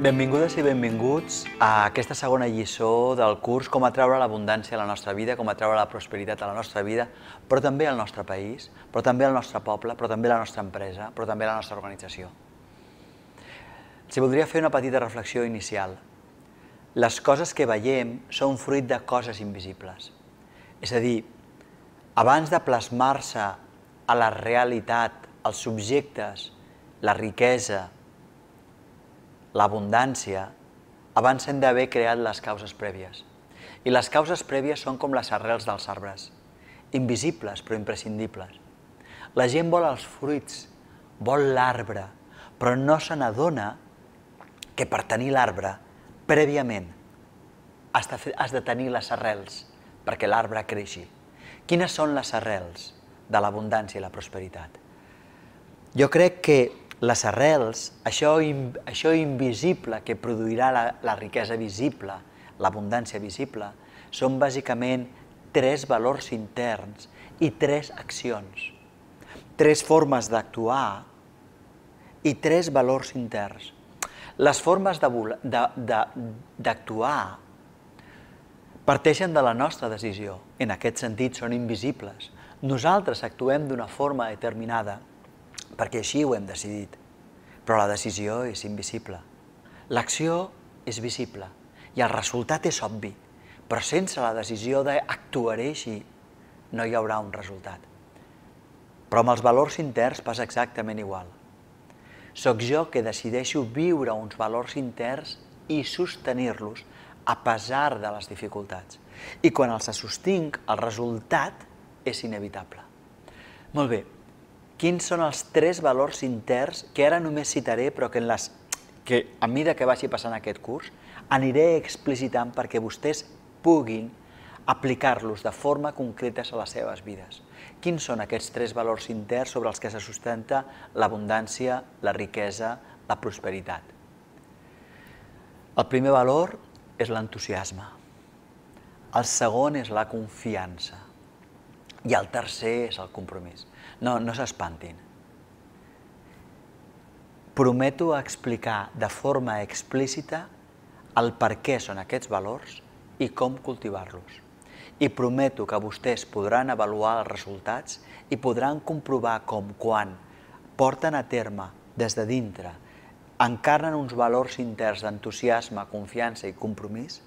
Benvingudes i benvinguts a aquesta segona lliçó del curs Com atreure l'abundància a la nostra vida, com atreure la prosperitat a la nostra vida, però també al nostre país, però també al nostre poble, però també a la nostra empresa, però també a la nostra organització. Els voldria fer una petita reflexió inicial. Les coses que veiem són fruit de coses invisibles. És a dir, abans de plasmar-se a la realitat, els subjectes, la riquesa, l'abundància, abans hem d'haver creat les causes prèvies. I les causes prèvies són com les arrels dels arbres, invisibles però imprescindibles. La gent vol els fruits, vol l'arbre, però no se n'adona que per tenir l'arbre, prèviament, has de tenir les arrels perquè l'arbre creixi. Quines són les arrels de l'abundància i la prosperitat? Jo crec que les arrels, això invisible que produirà la riquesa visible, l'abundància visible, són bàsicament 3 valors interns i 3 accions. 3 formes d'actuar i 3 valors interns. Les formes d'actuar parteixen de la nostra decisió. En aquest sentit són invisibles. Nosaltres actuem d'una forma determinada perquè així ho hem decidit, però la decisió és invisible. L'acció és visible i el resultat és obvi, però sense la decisió d'actuaré així no hi haurà un resultat. Però amb els valors interns passa exactament igual. Soc jo que decideixo viure uns valors interns i sostenir-los a pesar de les dificultats. I quan els sostinc, el resultat és inevitable. Molt bé. Quins són els 3 valors interns que ara només citaré, però que a mesura que vagi passant aquest curs aniré explicitant perquè vostès puguin aplicar-los de forma concreta a les seves vides. Quins són aquests 3 valors interns sobre els que se sustenta l'abundància, la riquesa, la prosperitat? El primer valor és l'entusiasme. El segon és la confiança. I el tercer és el compromís. No s'espantin. Prometo explicar de forma explícita el per què són aquests valors i com cultivar-los. I prometo que vostès podran avaluar els resultats i podran comprovar com quan porten a terme des de dintre, encarnen uns valors interns d'entusiasme, confiança i compromís,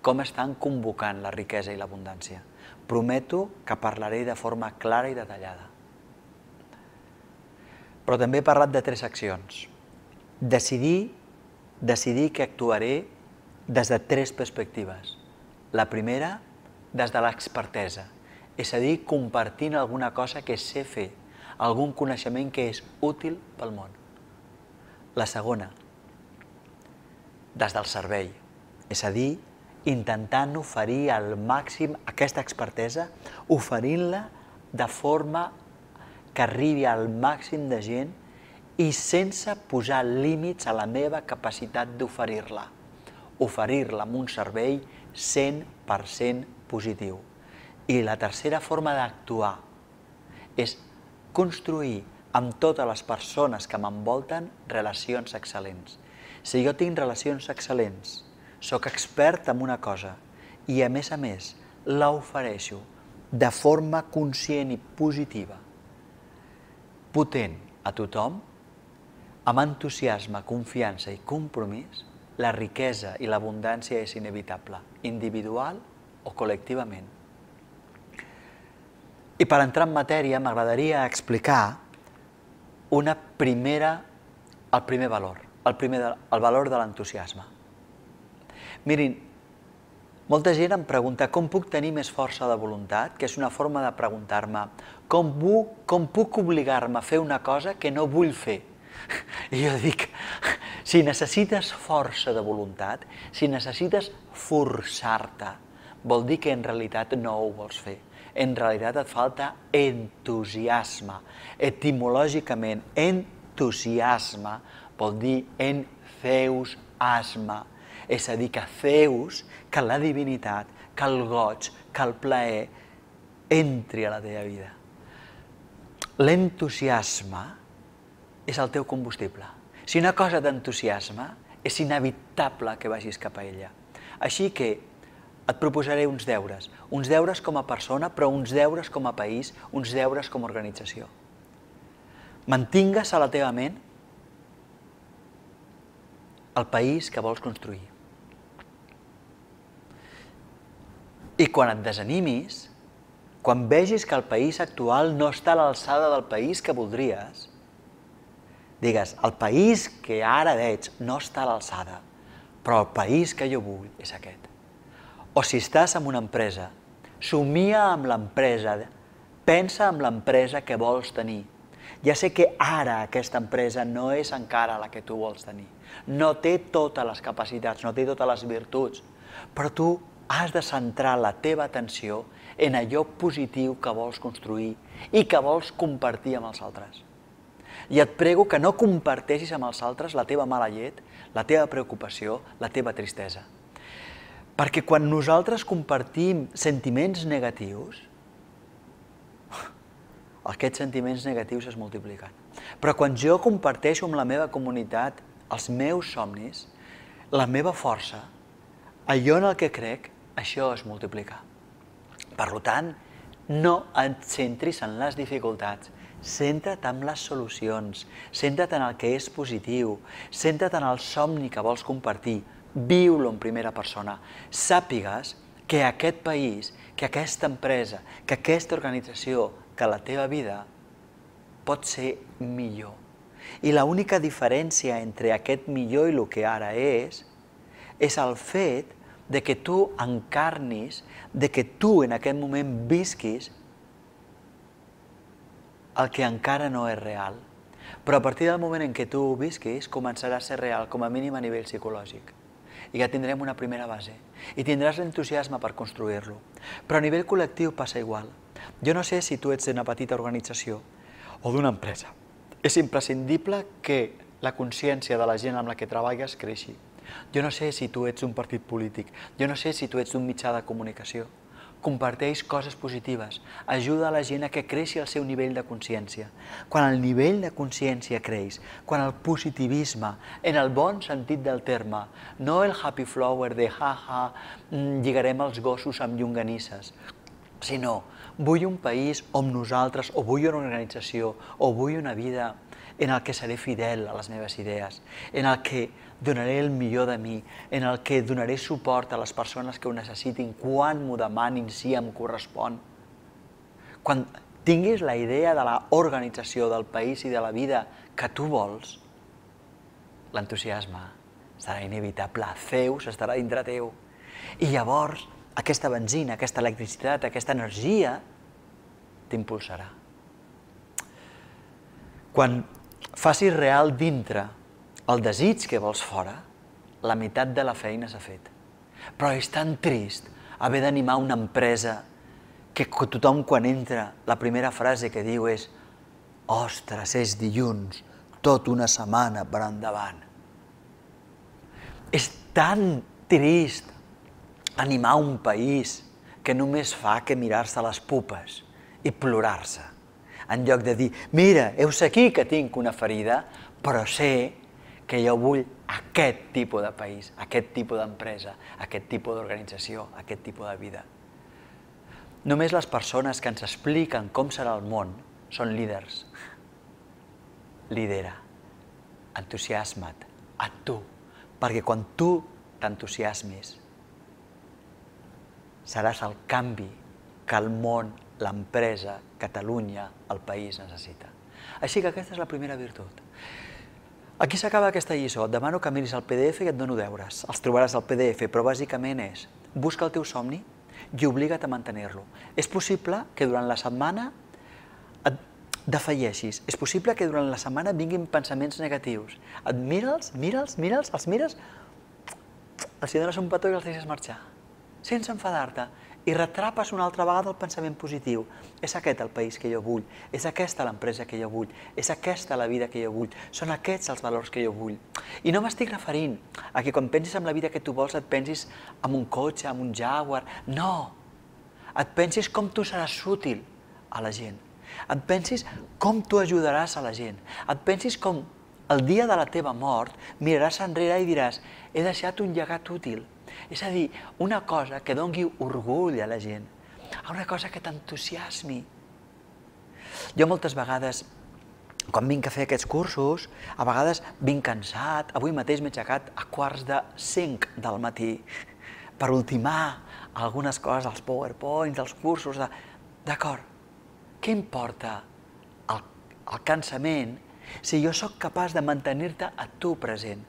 com estan convocant la riquesa i l'abundància. Prometo que parlaré de forma clara i detallada. Però també he parlat de 3 accions. Decidir que actuaré des de 3 perspectives. La primera, des de l'expertesa, és a dir, compartint alguna cosa que sé fer, algun coneixement que és útil pel món. La segona, des del servei, és a dir, intentant oferir al màxim aquesta expertesa, oferint-la de forma que arribi al màxim de gent i sense posar límits a la meva capacitat d'oferir-la. Oferir-la amb un servei 100% positiu. I la tercera forma d'actuar és construir amb totes les persones que m'envolten relacions excel·lents. Si jo tinc relacions excel·lents, soc expert en una cosa i, a més, l'ofereixo de forma conscient i positiva, potent a tothom, amb entusiasme, confiança i compromís, la riquesa i l'abundància és inevitable, individual o col·lectivament. I per entrar en matèria m'agradaria explicar el primer valor, el valor de l'entusiasme. Mirin, molta gent em pregunta com puc tenir més força de voluntat, que és una forma de preguntar-me com puc obligar-me a fer una cosa que no vull fer. I jo dic, si necessites força de voluntat, si necessites forçar-te, vol dir que en realitat no ho vols fer. En realitat et falta entusiasme. Etimològicament, entusiasme vol dir entheusasme. És a dir, que Zeus, que la divinitat, que el goig, que el plaer entri a la teva vida. L'entusiasme és el teu combustible. Si una cosa t'entusiasma, És inevitable que vagis cap a ella. Així que et proposaré uns deures com a persona, però uns deures com a país, uns deures com a organització. Mantingues a la teva ment el país que vols construir. I quan et desanimis, quan vegis que el país actual no està a l'alçada del país que voldries, digues, el país que ara veig no està a l'alçada, però el país que jo vull és aquest. O si estàs en una empresa, somia amb l'empresa, pensa en l'empresa que vols tenir. Ja sé que ara aquesta empresa no és encara la que tu vols tenir. No té totes les capacitats, no té totes les virtuts, però tu has de centrar la teva atenció en allò positiu que vols construir i que vols compartir amb els altres. I et prego que no comparteixis amb els altres la teva mala llet, la teva preocupació, la teva tristesa. Perquè quan nosaltres compartim sentiments negatius, aquests sentiments negatius es multipliquen. Però quan jo comparteixo amb la meva comunitat els meus somnis, la meva força, allò en el que crec, això es multiplica. Per tant, no et centris en les dificultats, centra't en les solucions, centra't en el que és positiu, centra't en el somni que vols compartir, viu-lo en primera persona, sàpigues que aquest país, que aquesta empresa, que aquesta organització, que la teva vida pot ser millor. I l'única diferència entre aquest millor i el que ara és el fet de que tu encarnis, de que tu en aquest moment visquis el que encara no és real. Però a partir del moment en què tu ho visquis, començarà a ser real, com a mínim a nivell psicològic. I ja tindrem una primera base. I tindràs l'entusiasme per construir-lo. Però a nivell col·lectiu passa igual. Jo no sé si tu ets d'una petita organització o d'una empresa. És imprescindible que la consciència de la gent amb la que treballes creixi. Jo no sé si tu ets un partit polític. Jo no sé si tu ets un mitjà de comunicació. Comparteix coses positives, ajuda a la gent a que creixi el seu nivell de consciència. Quan el nivell de consciència creix, quan el positivisme, en el bon sentit del terme, no el happy flower de lligarem els gossos amb llonganisses, sinó vull un país on nosaltres, o vull una organització, o vull una vida en el que seré fidel a les meves idees, en el que donaré el millor de mi, en el que donaré suport a les persones que ho necessitin quan m'ho demanin, si em correspon. Quan tinguis la idea de l'organització del país i de la vida que tu vols, l'entusiasme serà inevitable, Zeus estarà dintre teu. I llavors aquesta benzina, aquesta electricitat, aquesta energia t'impulsarà. Quan facis real dintre el desig que vols fora, la meitat de la feina s'ha fet. Però és tan trist haver d'animar una empresa que tothom quan entra la primera frase que diu és «Ostres, és dilluns, tota una setmana per endavant». És tan trist animar un país que només fa que mirar-se les pupes i plorar-se. En lloc de dir, mira, heus aquí que tinc una ferida, però sé que jo vull aquest tipus de país, aquest tipus d'empresa, aquest tipus d'organització, aquest tipus de vida. Només les persones que ens expliquen com serà el món són líders. Lidera, entusiasma't a tu, perquè quan tu t'entusiasmis, seràs el canvi que el món, l'empresa, Catalunya, el país necessita. Així que aquesta és la primera virtut. Aquí s'acaba aquesta lliçó. Et demano que miris el PDF i et dono deures. Els trobaràs al PDF, però bàsicament és busca el teu somni i obliga't a mantenir-lo. És possible que durant la setmana et defalleixis. És possible que durant la setmana vinguin pensaments negatius. Et mira'ls, els mires, els dones un petó i els deixes marxar, sense enfadar-te. I retrapes una altra vegada el pensament positiu. És aquest el país que jo vull, és aquesta l'empresa que jo vull, és aquesta la vida que jo vull, són aquests els valors que jo vull. I no m'estic referint a que quan pensis en la vida que tu vols et pensis en un cotxe, en un Jaguar, no! Et pensis com tu seràs útil a la gent, et pensis com tu ajudaràs a la gent, et pensis com el dia de la teva mort miraràs enrere i diràs he deixat un llegat útil. És a dir, una cosa que doni orgull a la gent, una cosa que t'entusiasmi. Jo moltes vegades, quan vinc a fer aquests cursos, a vegades vinc cansat, avui mateix m'he aixecat a 4:45 del matí per ultimar algunes coses, els PowerPoints, els cursos, d'acord, què importa el cansament si jo sóc capaç de mantenir-te a tu present?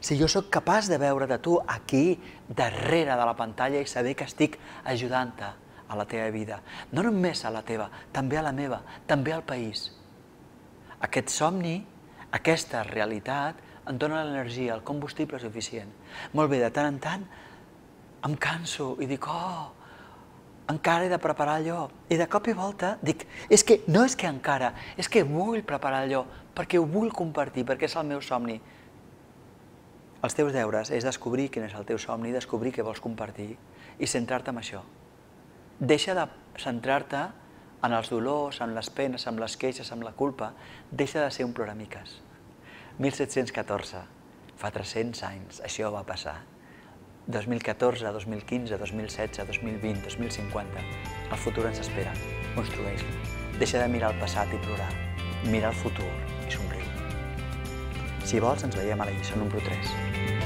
Si jo sóc capaç de veure't a tu aquí, darrere de la pantalla, i saber que estic ajudant-te a la teva vida. No només a la teva, també a la meva, també al país. Aquest somni, aquesta realitat, em dona l'energia, el combustible suficient. Molt bé, de tant en tant em canso i dic, oh, encara he de preparar allò. I de cop i volta dic, no és que encara, és que vull preparar allò, perquè ho vull compartir, perquè és el meu somni. Els teus deures és descobrir quin és el teu somni, descobrir què vols compartir i centrar-te en això. Deixa de centrar-te en els dolors, en les penes, en les queixes, en la culpa. Deixa de ser un ploramiques. 1714, fa 300 anys, això va passar. 2014, 2015, 2016, 2020, 2050, el futur ens espera, construeix-lo. Deixa de mirar el passat i plorar, mira el futur i somriu. Si vols, ens veiem a la lliçó número 3.